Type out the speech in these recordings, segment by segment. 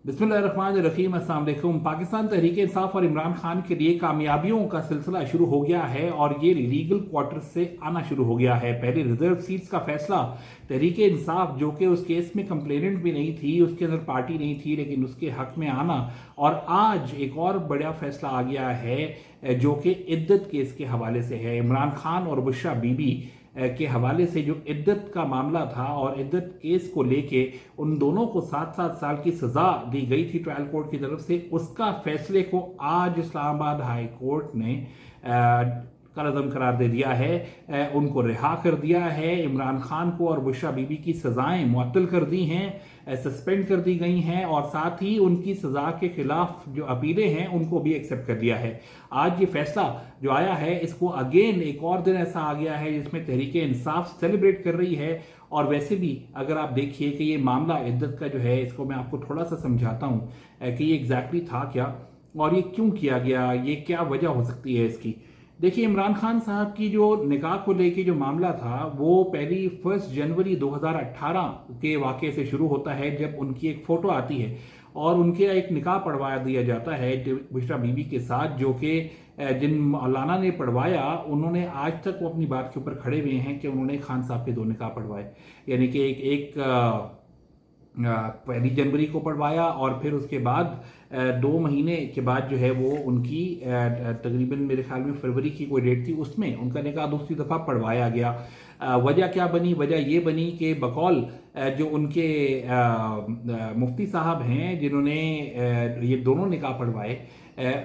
बिस्मिल्लाहिर्रहमानिर्रहीम, अस्सलाम वालेकुम। पाकिस्तान तहरीक इंसाफ और इमरान खान के लिए कामयाबियों का सिलसिला शुरू हो गया है और ये लीगल क्वार्टर से आना शुरू हो गया है। पहले रिजर्व सीट्स का फैसला तहरीक इंसाफ, जो कि उस केस में कंप्लेनेंट भी नहीं थी, उसके अंदर पार्टी नहीं थी, लेकिन उसके हक में आना, और आज एक और बड़ा फैसला आ गया है जो कि इद्दत केस के हवाले से है। इमरान खान और बुशरा बीबी के हवाले से जो इद्दत का मामला था और इद्दत केस को लेके उन दोनों को 7-7 साल की सजा दी गई थी ट्रायल कोर्ट की तरफ से, उसका फैसले को आज इस्लामाबाद हाई कोर्ट ने कलअदम करार दे दिया है। उनको रिहा कर दिया है। इमरान खान को और बुशरा बीबी की सजाएं मुअत्तल कर दी हैं, सस्पेंड कर दी गई हैं, और साथ ही उनकी सजा के खिलाफ जो अपीलें हैं उनको भी एक्सेप्ट कर दिया है। आज ये फैसला जो आया है, इसको अगेन एक और दिन ऐसा आ गया है जिसमें तहरीक इंसाफ सेलिब्रेट कर रही है। और वैसे भी अगर आप देखिए कि ये मामला इद्दत का जो है, इसको मैं आपको थोड़ा सा समझाता हूँ कि ये एग्जैक्टली था क्या और ये क्यों किया गया, ये क्या वजह हो सकती है इसकी। देखिए, इमरान खान साहब की जो निकाह को लेके जो मामला था, वो पहली 1 जनवरी 2018 के वाक़े से शुरू होता है, जब उनकी एक फ़ोटो आती है और उनके एक निकाह पढ़वा दिया जाता है बुशरा बीबी के साथ, जो कि जिन मौलाना ने पढ़वाया, उन्होंने आज तक वो अपनी बात के ऊपर खड़े हुए हैं कि उन्होंने खान साहब के 2 निकाह पढ़वाए। यानी कि एक 1 जनवरी को पढ़वाया और फिर उसके बाद 2 महीने के बाद जो है वो उनकी तकरीबन मेरे ख्याल में फरवरी की कोई डेट थी, उसमें उनका निकाह दूसरी दफ़ा पढ़वाया गया। वजह क्या बनी? वजह ये बनी कि बकौल जो उनके मुफ्ती साहब हैं जिन्होंने ये दोनों निकाह पढ़वाए,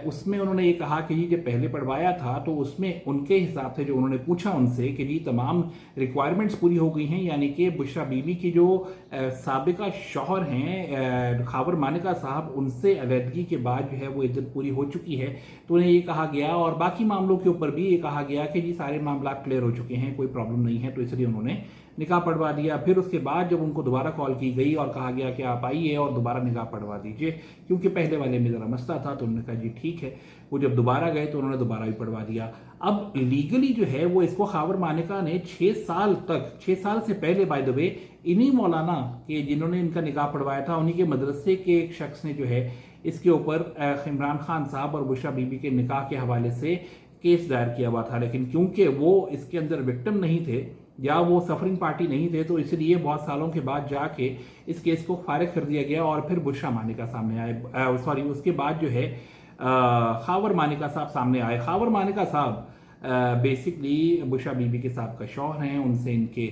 उसमें उन्होंने ये कहा कि जी जब पहले पढ़वाया था तो उसमें उनके हिसाब से जो उन्होंने पूछा उनसे कि जी तमाम रिक्वायरमेंट्स पूरी हो गई हैं, यानी कि बुशरा बीबी की जो साबिका शौहर हैं खावर मानिका साहब, उनसे अलहदगी के बाद जो है वो इद्दत पूरी हो चुकी है। तो उन्हें ये कहा गया, और बाकी मामलों के ऊपर भी ये कहा गया कि जी सारे मामला क्लियर हो चुके हैं, कोई प्रॉब्लम नहीं है, तो इसलिए उन्होंने निकाह पढ़वा दिया। फिर उसके बाद जब उनको दोबारा कॉल की गई और कहा गया कि आप आइए और दोबारा निकाह पढ़वा दीजिए, क्योंकि पहले वाले में ज़रा मसला था, तो उन्होंने कहा जी ठीक है। वो जब दोबारा गए तो उन्होंने दोबारा भी पढ़वा दिया। अब लीगली जो है वो इसको खावर मानिका ने 6 साल तक, 6 साल से पहले बाय द वे, इन्हीं मौलाना के जिन्होंने इनका निकाह पढ़वाया था, उन्हीं के मदरसे के एक शख्स ने जो है इसके ऊपर इमरान खान साहब और बुशरा बीबी के निकाह के हवाले से केस दायर किया हुआ था। लेकिन क्योंकि वो इसके अंदर विक्टिम नहीं थे या वो सफरिंग पार्टी नहीं थे, तो इसलिए बहुत सालों के बाद जाके इस केस को खारिज कर दिया गया और फिर बुशरा मानिका सामने आए। उसके बाद जो है खावर मानिका साहब सामने आए। खावर मानिका साहब बेसिकली बुशरा बीबी के साहब का शौहर हैं, उनसे इनके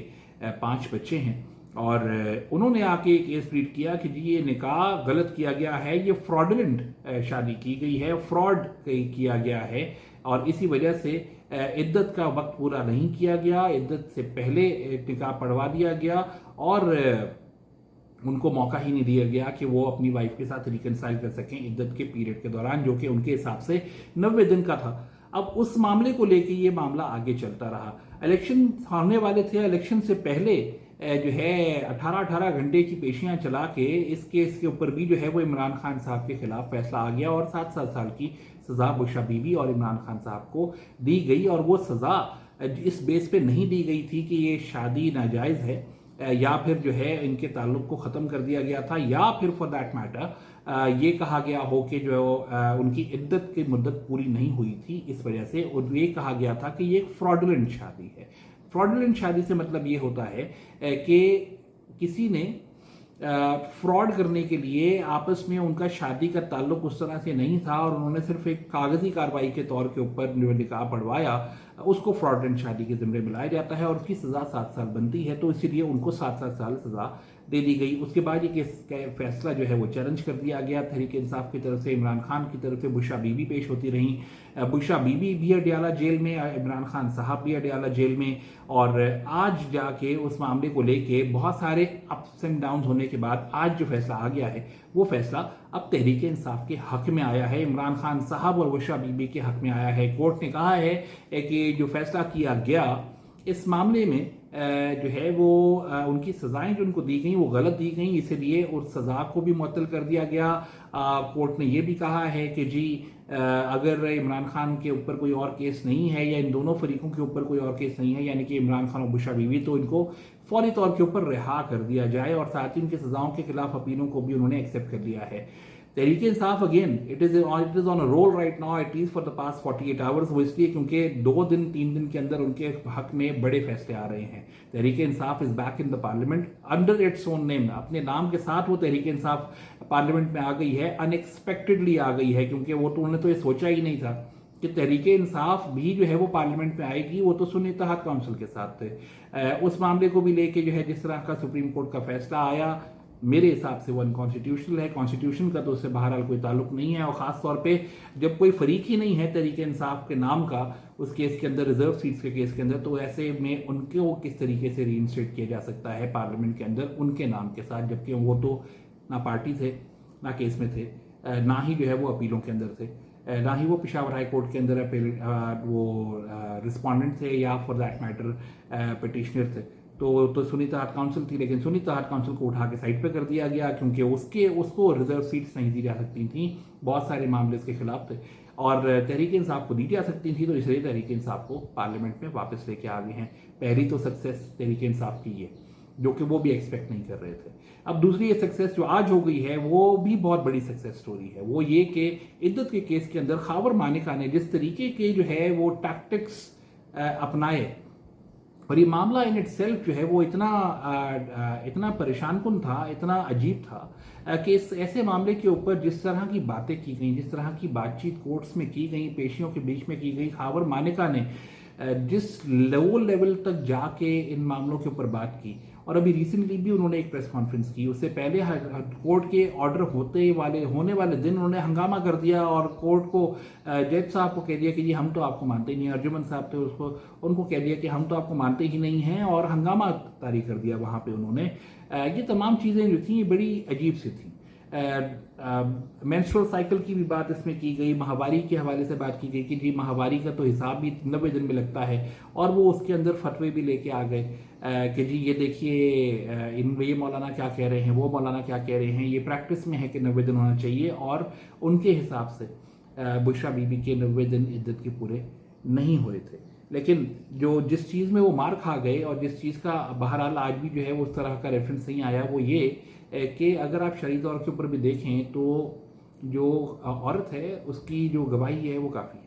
5 बच्चे हैं, और उन्होंने आके केस प्लीड किया कि जी ये निकाह गलत किया गया है, ये फ्रॉडलेंट शादी की गई है, फ्रॉड किया गया है, और इसी वजह से इद्दत का वक्त पूरा नहीं किया गया, इद्दत से पहले निकाह पढ़वा दिया गया और उनको मौका ही नहीं दिया गया कि वो अपनी वाइफ के साथ रिकनसाइल कर सकें इद्दत के पीरियड के दौरान, जो कि उनके हिसाब से 90 दिन का था। अब उस मामले को लेके ये मामला आगे चलता रहा। इलेक्शन होने वाले थे, इलेक्शन से पहले जो है 18-18 घंटे की पेशियां चला के इस केस के ऊपर भी जो है वो इमरान खान साहब के खिलाफ फैसला आ गया और 7-7 साल की सजा बुशरा बीबी और इमरान खान साहब को दी गई। और वो सजा इस बेस पे नहीं दी गई थी कि ये शादी नाजायज़ है या फिर जो है इनके ताल्लुक को ख़त्म कर दिया गया था, या फिर फॉर दैट मैटर ये कहा गया हो कि जो उनकी इद्दत की मुद्दत पूरी नहीं हुई थी, इस वजह से ये कहा गया था कि ये एक फ्रॉडुलेंट शादी है। फ्रॉडुलेंट शादी से मतलब ये होता है कि किसी ने फ्रॉड करने के लिए आपस में उनका शादी का ताल्लुक उस तरह से नहीं था और उन्होंने सिर्फ एक कागजी कार्रवाई के तौर के ऊपर जो निकाह पढ़वाया, उसको फ्रॉडलेंट शादी के जिम्मे मिलाया जाता है और उसकी सज़ा 7 साल बनती है, तो इसीलिए उनको 7-7 साल सज़ा दे दी गई। उसके बाद ये केस का फैसला जो है वो चैलेंज कर दिया गया तहरीक इंसाफ की तरफ से, इमरान खान की तरफ से बुशरा बीबी पेश होती रहीं। बुशरा बीबी भी अडियाला जेल में, इमरान खान साहब भी अडियाला जेल में, और आज जाके उस मामले को लेके बहुत सारे अप्स एंड डाउन होने के बाद आज जो फैसला आ गया है, वो फैसला अब तहरीक इंसाफ के हक में आया है, इमरान खान साहब और बुशरा बीबी के हक में आया है। कोर्ट ने कहा है कि जो फैसला किया गया इस मामले में जो है वो उनकी सज़ाएं जो उनको दी गई वो गलत दी गई, इसलिए उस सज़ा को भी मुअत्तल कर दिया गया। कोर्ट ने ये भी कहा है कि जी अगर इमरान खान के ऊपर कोई और केस नहीं है या इन दोनों फरीकों के ऊपर कोई और केस नहीं है, यानी कि इमरान खान और बुशरा बीवी, तो इनको फौरी तौर के ऊपर रिहा कर दिया जाए, और साथ ही उनकी सज़ाओं के खिलाफ अपीलों को भी उन्होंने एक्सेप्ट कर लिया है। Tehreek Insaf again it is on a roll right now, at least for the past 48 hours. वो इसलिए क्योंकि 2-3 दिन के अंदर उनके हक में बड़े फैसले आ रहे हैं। Tehreek Insaf is back in the parliament under its own name, अपने नाम के साथ वो तहरीक इंसाफ पार्लियामेंट में आ गई है, अनएक्सपेक्टेडली आ गई है, क्योंकि वो तो उन्होंने तो ये सोचा ही नहीं था कि तहरीक इंसाफ भी जो है वो पार्लियामेंट में आएगी। वो तो सुन्नी इत्तेहाद काउंसिल के साथ थे। उस मामले को भी लेके जो है जिस तरह का सुप्रीम कोर्ट का फैसला आया, मेरे हिसाब से वो अनकॉन्स्टिट्यूशनल है। कॉन्स्टिट्यूशन का तो उससे बहरहाल कोई ताल्लुक नहीं है, और ख़ास तौर पे जब कोई फरीक ही नहीं है तहरीक इंसाफ के नाम का उस केस के अंदर, रिजर्व सीट्स के केस के अंदर, तो ऐसे में उनको किस तरीके से रीइंस्टेट किया जा सकता है पार्लियामेंट के अंदर उनके नाम के साथ, जबकि वो तो ना पार्टी थे, ना केस में थे, ना ही जो है वो अपीलों के अंदर थे, ना ही वो पेशावर हाई कोर्ट के अंदर वो रिस्पॉन्डेंट थे या फॉर दैट मैटर पिटिशनर थे। तो सुन्नी इत्तेहाद काउंसिल थी, लेकिन सुन्नी इत्तेहाद काउंसिल को उठा के साइड पे कर दिया गया, क्योंकि उसको रिजर्व सीट्स नहीं दी जा सकती थी। बहुत सारे मामले इसके खिलाफ थे और तहरीक इंसाफ को दी जा सकती थी, तो इसलिए तहरीक इंसाफ को पार्लियामेंट में वापस लेके आ गए हैं। पहली तो सक्सेस तहरीक इंसाफ की है, जो कि वो भी एक्सपेक्ट नहीं कर रहे थे। अब दूसरी ये सक्सेस जो आज हो गई है वो भी बहुत बड़ी सक्सेस स्टोरी है। वो ये कि इद्दत के केस के अंदर खावर मानिका ने जिस तरीके के जो है वो टैक्टिक्स अपनाए, और ये मामला इन इटसेल्फ जो है वो इतना परेशान कुन था, इतना अजीब था कि इस ऐसे मामले के ऊपर जिस तरह की बातें की गई, जिस तरह की बातचीत कोर्ट्स में की गई, पेशियों के बीच में की गई, खावर मानिका ने जिस लो लेवल तक जाके इन मामलों के ऊपर बात की, और अभी रिसेंटली भी उन्होंने एक प्रेस कॉन्फ्रेंस की, उससे पहले कोर्ट के ऑर्डर होने वाले दिन उन्होंने हंगामा कर दिया और कोर्ट को जज साहब को कह दिया कि जी हम तो आपको मानते ही नहीं, अर्जुमन साहब थे उनको कह दिया कि हम तो आपको मानते ही नहीं हैं, और हंगामा तारी कर दिया वहाँ पे उन्होंने। ये तमाम चीज़ें जो थी बड़ी अजीब सी थी। मेंस्ट्रुअल साइकिल की भी बात इसमें की गई, माहवारी के हवाले से बात की गई कि जी माहवारी का तो हिसाब भी 90 दिन में लगता है, और वो उसके अंदर फतवे भी लेके आ गए कि जी ये देखिए ये मौलाना क्या कह रहे हैं, वो मौलाना क्या कह रहे हैं, ये प्रैक्टिस में है कि 90 दिन होना चाहिए, और उनके हिसाब से बुशरा बीबी के 90 दिन इद्दत के पूरे नहीं हुए थे। लेकिन जिस चीज़ में वो मार खा गए और जिस चीज़ का बहरहाल आज भी जो है उस तरह का रेफरेंस नहीं आया, वो ये कि अगर आप शरई तौर के ऊपर भी देखें तो जो औरत है उसकी जो गवाही है वो काफ़ी है।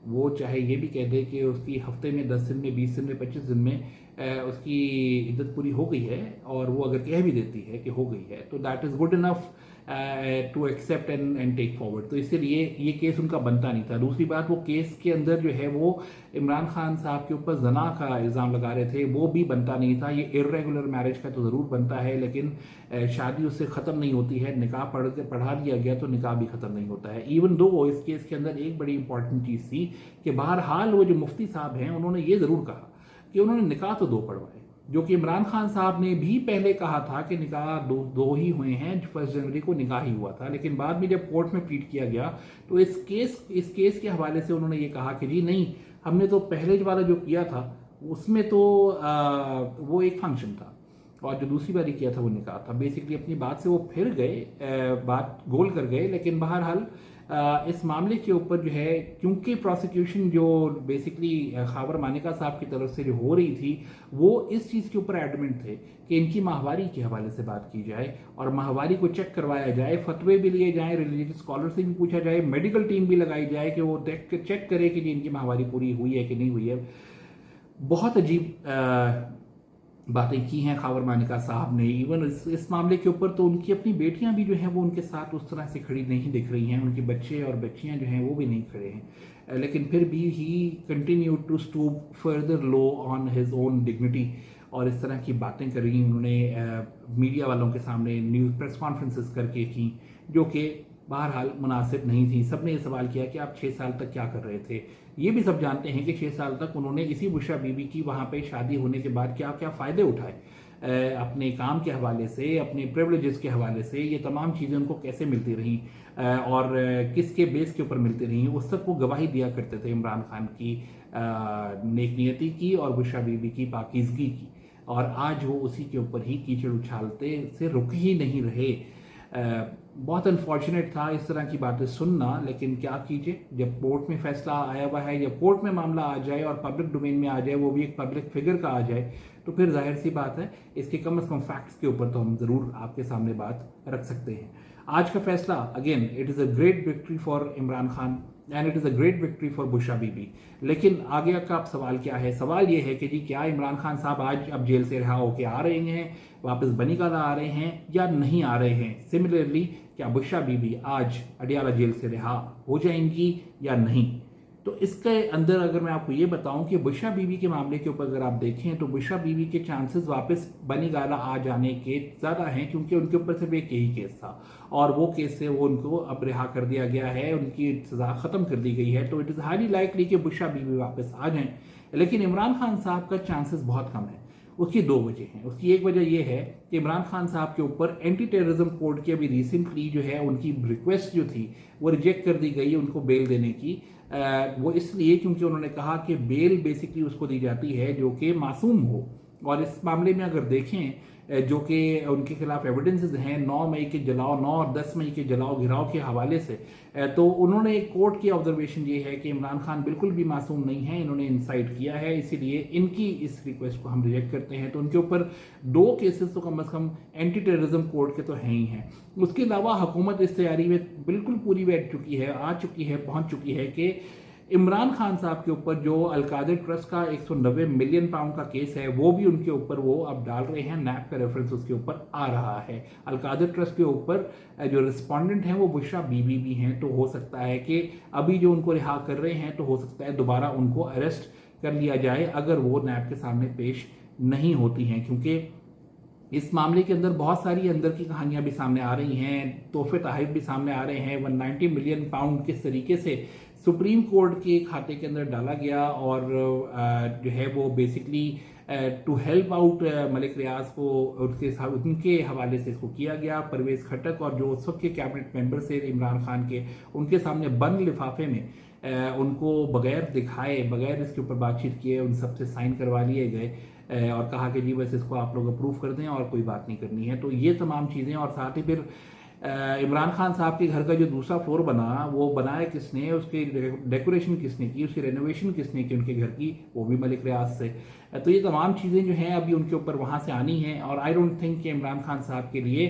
वो चाहे ये भी कह दे कि उसकी हफ्ते में 10 दिन में, 20 दिन में, 25 दिन में उसकी इद्दत पूरी हो गई है, और वो अगर कह भी देती है कि हो गई है, तो that is good enough to accept and take forward. तो इसलिए ये केस उनका बनता नहीं था। दूसरी बात, वो केस के अंदर जो है वो इमरान खान साहब के ऊपर जना का इल्ज़ाम लगा रहे थे, वो भी बनता नहीं था। ये इर्रेगुलर मैरिज का तो ज़रूर बनता है, लेकिन शादी उससे ख़त्म नहीं होती है। निकाह पढ़ा दिया गया तो निकाह भी ख़त्म नहीं होता है। इवन दो इस केस के अंदर एक बड़ी इंपॉर्टेंट चीज़ थी कि बहरहाल वो जो मुफ्ती साहब हैं उन्होंने ये ज़रूर कहा कि उन्होंने निकाह तो 2 पढ़वाए, जो कि इमरान खान साहब ने भी पहले कहा था कि निकाह दो ही हुए हैं, 1 जनवरी को निकाह ही हुआ था। लेकिन बाद में जब कोर्ट में प्लीड किया गया तो इस केस के हवाले से उन्होंने ये कहा कि जी नहीं, हमने तो पहले वाला जो किया था उसमें तो वो एक फंक्शन था, और जो दूसरी बारी किया था वो निकाह था। बेसिकली अपनी बात से वो फिर गए, बात गोल कर गए। लेकिन बहरहाल इस मामले के ऊपर जो है, क्योंकि प्रोसिक्यूशन जो बेसिकली खावर मानिका साहब की तरफ से जो हो रही थी, वो इस चीज़ के ऊपर एडमेंट थे कि इनकी माहवारी के हवाले से बात की जाए और माहवारी को चेक करवाया जाए, फतवे भी लिए जाएं, रिलीजियस स्कॉलर से भी पूछा जाए, मेडिकल टीम भी लगाई जाए कि वो चेक करे कि जी इनकी माहवारी पूरी हुई है कि नहीं हुई है। बहुत अजीब बातें की हैं खावर मानिका साहब ने। इवन इस मामले के ऊपर तो उनकी अपनी बेटियां भी जो हैं वो उनके साथ उस तरह से खड़ी नहीं दिख रही हैं, उनके बच्चे और बच्चियां जो हैं वो भी नहीं खड़े हैं, लेकिन फिर भी he continue to stoop further low on his own dignity, और इस तरह की बातें कर रही उन्होंने मीडिया वालों के सामने न्यूज़ प्रेस कॉन्फ्रेंसेस करके की, जो कि बहरहाल मुनासिब नहीं थी। सब ने ये सवाल किया कि आप 6 साल तक क्या कर रहे थे। ये भी सब जानते हैं कि 6 साल तक उन्होंने इसी बुशरा बीबी की वहाँ पे शादी होने के बाद क्या क्या फ़ायदे उठाए। अपने काम के हवाले से, अपने प्रिविलेजेस के हवाले से, ये तमाम चीज़ें उनको कैसे मिलती रहीं और किसके बेस के ऊपर मिलती रहीं, उस तक वो गवाही दिया करते थे इमरान खान की नेक नियति की और बुशरा बीबी की पाकीज़गी की। और आज वो उसी के ऊपर ही कीचड़ उछालते से रुक ही नहीं रहे। बहुत अनफॉर्चुनेट था इस तरह की बातें सुनना, लेकिन क्या कीजिए, जब कोर्ट में फैसला आया हुआ है या कोर्ट में मामला आ जाए और पब्लिक डोमेन में आ जाए, वो भी एक पब्लिक फिगर का आ जाए, तो फिर जाहिर सी बात है इसके कम से कम फैक्ट्स के ऊपर तो हम ज़रूर आपके सामने बात रख सकते हैं। आज का फैसला again it is a great victory for Imran Khan and it is a great victory for Bushra Bibi. लेकिन आगे का अब सवाल क्या है? सवाल ये है कि जी क्या इमरान खान साहब आज अब जेल से रिहा होकर आ रहे हैं, वापस बनीगाला आ रहे हैं या नहीं आ रहे हैं? सिमिलरली क्या बुशरा बीबी आज अडियाला जेल से रिहा हो जाएंगी या नहीं? तो इसके अंदर अगर मैं आपको ये बताऊं कि बुशरा बीबी के मामले के ऊपर अगर आप देखें तो बुशरा बीबी के चांसेस वापस बनीगाला आ जाने के ज़्यादा हैं, क्योंकि उनके ऊपर सिर्फ एक यही केस था और वो केस से वो उनको अब रिहा कर दिया गया है, उनकी सज़ा ख़त्म कर दी गई है। तो इट इज़ हाईली लाइकली कि बुशरा बीबी वापस आ जाएं। लेकिन इमरान खान साहब का चांसेस बहुत कम है। उसकी दो वजह हैं। उसकी एक वजह यह है कि इमरान खान साहब के ऊपर एंटी टेररिज्म कोड की अभी रिसेंटली जो है उनकी रिक्वेस्ट जो थी वो रिजेक्ट कर दी गई है उनको बेल देने की। वो इसलिए क्योंकि उन्होंने कहा कि बेल बेसिकली उसको दी जाती है जो कि मासूम हो। और इस मामले में अगर देखें जो कि उनके खिलाफ एविडेंसेस हैं 9 मई के जलाओ 9 और 10 मई के जलाओ घिराव के हवाले से, तो उन्होंने कोर्ट की ऑब्जर्वेशन ये है कि इमरान खान बिल्कुल भी मासूम नहीं है, इन्होंने इंसाइट किया है, इसीलिए इनकी इस रिक्वेस्ट को हम रिजेक्ट करते हैं। तो उनके ऊपर 2 केसेस तो कम से कम एंटी टेररिज्म कोड के तो हैं ही हैं। उसके अलावा हुकूमत इस तैयारी में बिल्कुल पूरी बैठ चुकी है, आ चुकी है, पहुंच चुकी है कि इमरान खान साहब के ऊपर जो अलकादिर ट्रस्ट का 190 मिलियन पाउंड का केस है वो भी उनके ऊपर वो अब डाल रहे हैं। नैब का रेफरेंस उसके ऊपर आ रहा है। अलकादिर ट्रस्ट के ऊपर जो रिस्पोंडेंट हैं वो बुशरा बीबी भी हैं। तो हो सकता है कि अभी जो उनको रिहा कर रहे हैं तो हो सकता है दोबारा उनको अरेस्ट कर लिया जाए अगर वो नैब के सामने पेश नहीं होती हैं, क्योंकि इस मामले के अंदर बहुत सारी अंदर की कहानियां भी सामने आ रही हैं, तोहफे तहफ़ भी सामने आ रहे हैं। 190 मिलियन पाउंड किस तरीके से सुप्रीम कोर्ट के खाते के अंदर डाला गया और जो है वो basically to help out Malik Riyaz को उनके हवाले से इसको किया गया। परवेज़ खट्टक और जो उस वक्त के कैबिनेट मेंबर से इमरान खान के, उनके सामने बंद लिफाफे में उनको बगैर दिखाए, बगैर इसके ऊपर बातचीत किए उन सबसे साइन करवा लिए गए और कहा कि जी बस इसको आप लोग अप्रूव कर दें और कोई बात नहीं करनी है। तो ये तमाम चीज़ें, और साथ ही फिर इमरान खान साहब के घर का जो दूसरा फ्लोर बना वो बनाया किसने, उसकी डेकोरेशन किसने की, उसकी रेनोवेशन किसने की उनके घर की, वो भी मलिक रियाज से। तो ये तमाम चीज़ें जो हैं अभी उनके ऊपर वहाँ से आनी हैं और आई डोंट थिंक कि इमरान खान साहब के लिए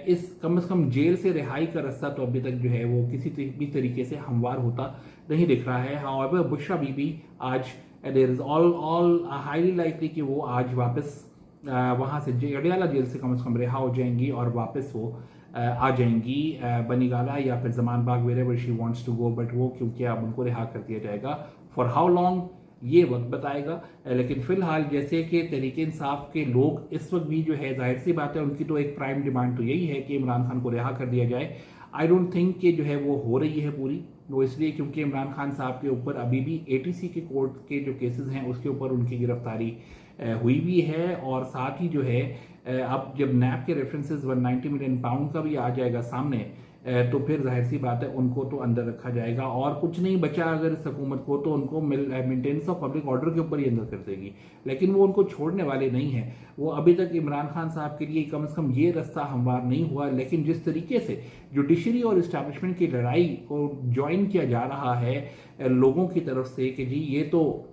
इस कम से कम जेल से रिहाई का रास्ता तो अभी तक जो है वो किसी भी तरीके से हमवार होता नहीं दिख रहा है। हाउएवर बुशरा बीबी आज there is all highly likely कि वो आज वापस वहाँ से अडियाला जेल से कम रिहा हो जाएंगी और वापस वो आ जाएंगी बनीगाला या फिर Zaman Bagh, wherever she wants to go. But वो क्योंकि अब उनको रिहा कर दिया जाएगा, फॉर हाउ लॉन्ग ये वक्त बताएगा। लेकिन फिलहाल जैसे कि तहरीक इंसाफ के लोग इस वक्त भी जो है, जाहिर सी बात है उनकी तो एक प्राइम डिमांड तो यही है कि इमरान खान को रिहा कर दिया जाए। आई डोंट थिंक कि जो है वो हो रही है पूरी, वो इसलिए क्योंकि इमरान खान साहब के ऊपर अभी भी ATC के कोर्ट के जो केसेस हैं उसके ऊपर उनकी गिरफ्तारी हुई भी है। और साथ ही जो है अब जब नैब के रेफरेंसेस 190 मिलियन पाउंड का भी आ जाएगा सामने, तो फिर जाहिर सी बात है उनको तो अंदर रखा जाएगा और कुछ नहीं बचा अगर इस हुकूमत को, तो उनको मेंटेनेंस ऑफ पब्लिक ऑर्डर के ऊपर ही अंदर कर देगी। लेकिन वो उनको छोड़ने वाले नहीं हैं। वो अभी तक इमरान खान साहब के लिए कम से कम ये रास्ता हमवार नहीं हुआ, लेकिन जिस तरीके से जुडिशरी और इस्टेब्लिशमेंट की लड़ाई को ज्वाइन किया जा रहा है लोगों की तरफ से कि जी ये तो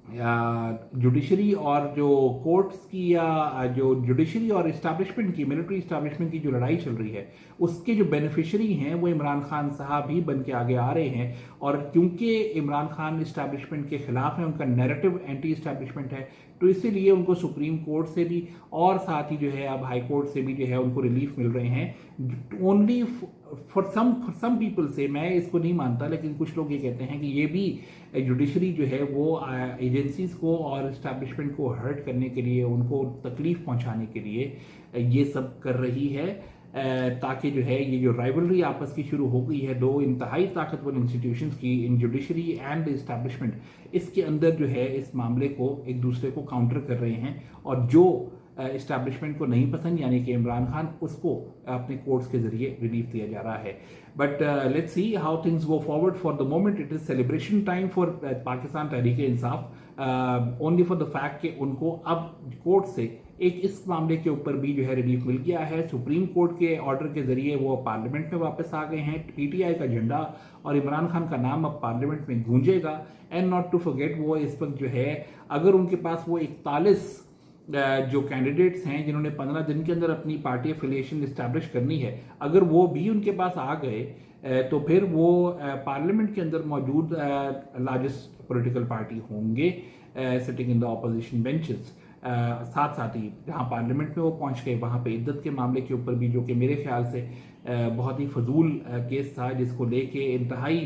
जुडिशरी और जो कोर्ट्स की या जो जुडिशरी और इस्टेब्लिशमेंट की, मिलिट्री इस्टेब्लिशमेंट की जो लड़ाई चल रही है उसके जो बेनिफिशरी हैं वो इमरान खान साहब ही बन के आगे आ रहे हैं। और क्योंकि इमरान खान इस्टेब्लिशमेंट के खिलाफ है, उनका नैरेटिव एंटी इस्टेब्लिशमेंट है, तो इसीलिए उनको सुप्रीम कोर्ट से भी और साथ ही जो है अब हाई कोर्ट से भी जो है उनको रिलीफ मिल रहे हैं। ओनली फॉर सम पीपल से, मैं इसको नहीं मानता, लेकिन कुछ लोग ये कहते हैं कि ये भी जुडिशरी जो है वो एजेंसीज को और इस्टेब्लिशमेंट को हर्ट करने के लिए, उनको तकलीफ पहुंचाने के लिए ये सब कर रही है, ताकि जो है ये जो राइवलरी आपस की शुरू हो गई है दो इंतहाई ताकतवर इंस्टीट्यूशंस की, इन जुडिशरी एंड इस्टेब्लिशमेंट, इसके अंदर जो है इस मामले को एक दूसरे को काउंटर कर रहे हैं। और जो इस्टेब्लिशमेंट को नहीं पसंद, यानी कि इमरान खान, उसको अपने कोर्ट्स के जरिए रिलीफ दिया जा रहा है. But let's see how things go forward. For the moment it is celebration time for Pakistan Tehreek Insaf, only for the fact कि उनको अब कोर्ट से एक इस मामले के ऊपर भी जो है रिलीफ मिल गया है. सुप्रीम कोर्ट के ऑर्डर के जरिए वो पार्लियामेंट में वापस आ गए हैं. पीटीआई का झंडा और इमरान खान का नाम अब पार्लियामेंट में गूंजेगा. एंड नॉट टू फॉरगेट, वो इस वक्त जो है, अगर उनके पास वो 41 जो कैंडिडेट्स हैं जिन्होंने 15 दिन के अंदर अपनी पार्टी एफिलिएशन इस्टेब्लिश करनी है, अगर वो भी उनके पास आ गए तो फिर वो पार्लियामेंट के अंदर मौजूद लार्जेस्ट पॉलिटिकल पार्टी होंगे sitting in the opposition benches. साथ साथ ही जहाँ पार्लियामेंट में वो पहुंच गए, वहाँ पे इद्दत के मामले के ऊपर भी, जो कि मेरे ख्याल से बहुत ही फजूल केस था, जिसको लेके इंतहाई,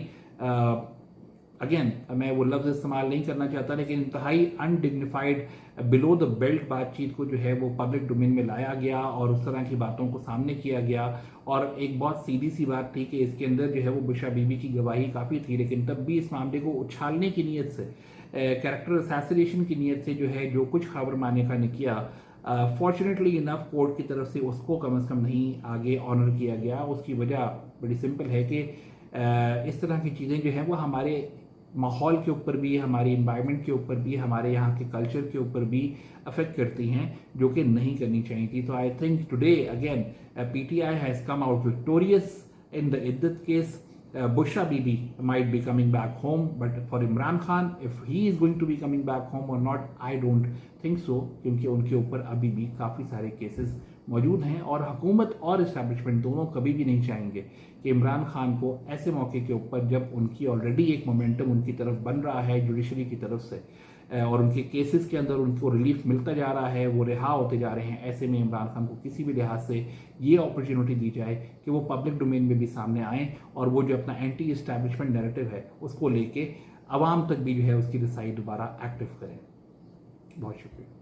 अगेन मैं वो लफ्ज़ इस्तेमाल नहीं करना चाहता, लेकिन इंतहाई अनडिग्निफाइड, बिलो द बेल्ट बातचीत को जो है वो पब्लिक डोमेन में लाया गया और उस तरह की बातों को सामने किया गया. और एक बहुत सीधी सी बात थी कि इसके अंदर जो है वो बुशरा बीबी की गवाही काफ़ी थी, लेकिन तब भी इस मामले को उछालने की नीयत से, कैरेक्टर असैसिनेशन की नीयत से जो है जो कुछ खबर माने का ने किया, फॉर्चुनेटली इनफ कोर्ट की तरफ से उसको कम से कम नहीं आगे ऑनर किया गया. उसकी वजह बड़ी सिंपल है कि इस तरह की चीज़ें जो हैं वो हमारे माहौल के ऊपर भी, हमारी इन्वायरमेंट के ऊपर भी, हमारे यहाँ के कल्चर के ऊपर भी अफेक्ट करती हैं, जो कि नहीं करनी चाहिए थी. तो I think today again PTI has come out victorious in the इद्दत case. Bushra Bibi might be coming back home, but for Imran Khan, if he is going to be coming back home or not, I don't think so, क्योंकि उनके ऊपर अभी भी काफ़ी सारे cases मौजूद हैं और हुकूमत और इस्टेब्लिशमेंट दोनों कभी भी नहीं चाहेंगे कि इमरान खान को ऐसे मौके के ऊपर, जब उनकी ऑलरेडी एक मोमेंटम उनकी तरफ बन रहा है जुडिशरी की तरफ से और उनके केसेस के अंदर उनको रिलीफ मिलता जा रहा है, वो रिहा होते जा रहे हैं, ऐसे में इमरान खान को किसी भी लिहाज से ये अपॉर्चुनिटी दी जाए कि वो पब्लिक डोमेन में भी सामने आएँ और वो जो अपना एंटी इस्टेब्लिशमेंट नैरेटिव है उसको लेके आवाम तक भी जो है उसकी रसाई दोबारा एक्टिव करें. बहुत शुक्रिया.